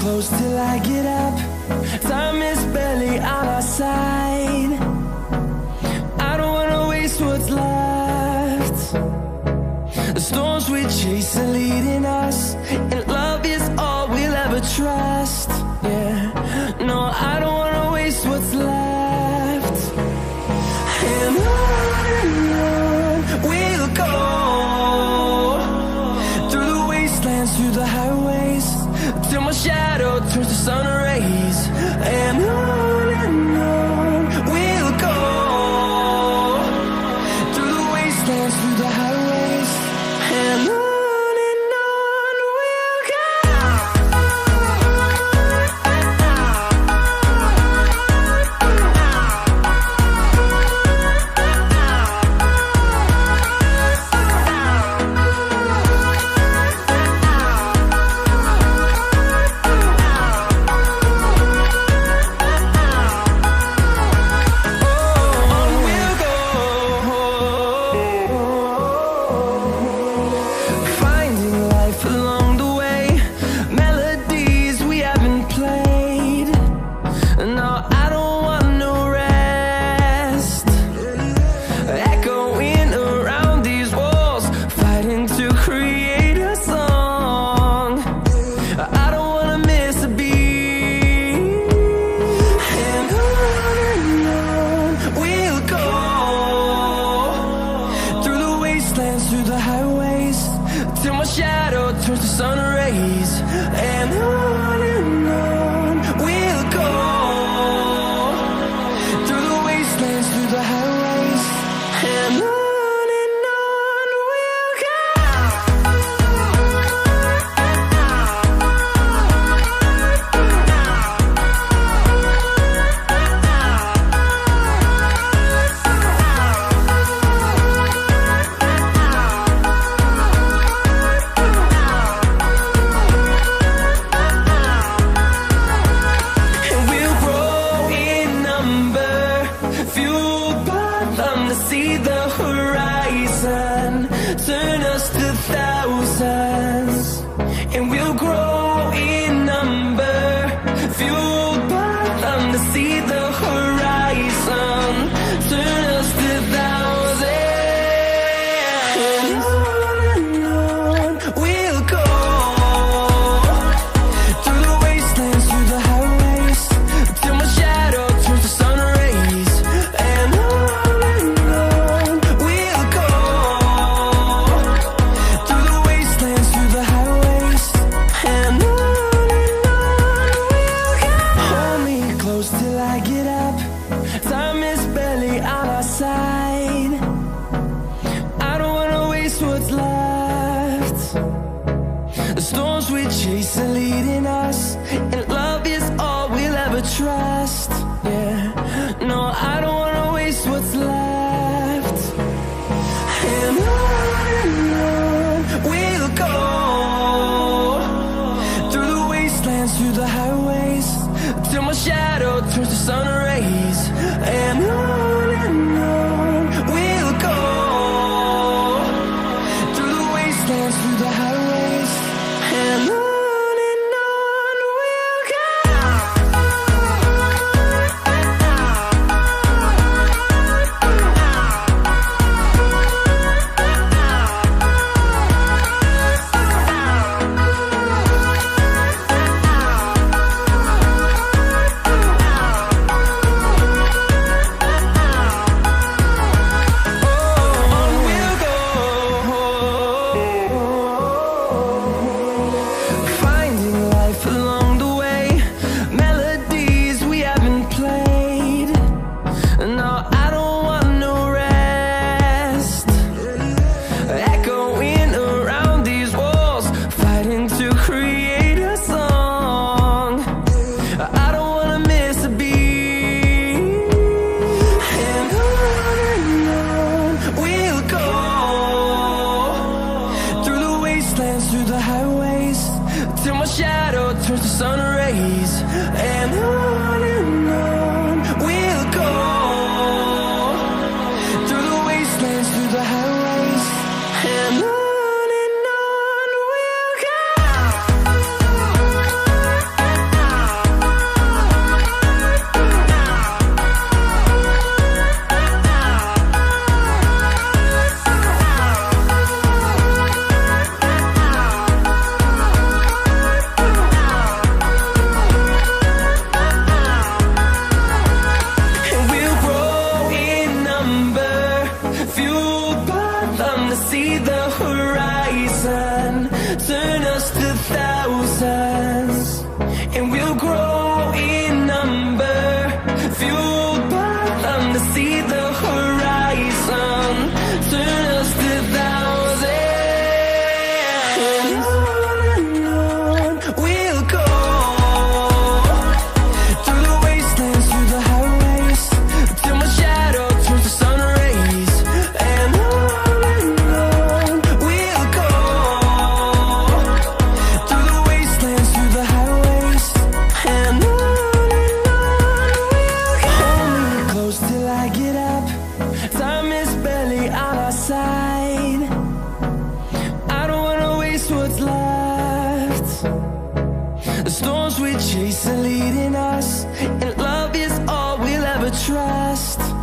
close till I get up. Time is barely on our side. I don't wanna waste what's left. The storms we chase are leading us, and love is all we'll ever trust. Yeah, no, I don't wanna waste what's left. And on we'll go, through the wastelands, through the highways, till my shadow turns to sun rays. And on we'll go, through the wastelands, through the highways, and on. Through the highways, till my shadow turns to sun rays. And on we'll go, through the wastelands, through the highways, and on. See the horizon, turn us to thousands, and we'll grow in number, fueled by them to see the horizon, turn us to thousands, and on we'll go, through the wastelands, through the highways, till my shadow turns to sun rays. And till I get up, time is barely on our side. I don't wanna waste what's left. The storms we chase are leading us, and love is all we'll ever trust. Yeah, no, I don't wanna waste what's left. And on we'll go, through the wastelands, through the highways, till my shadow turns to sun rays. And on we'll go, through the wastelands, through the highways, and on. We'll go. turns to sun rays, and on we'll go, through the wastelands, through the highways, and on. We'll go. storms we chase are leading us, and love is all we'll ever trust.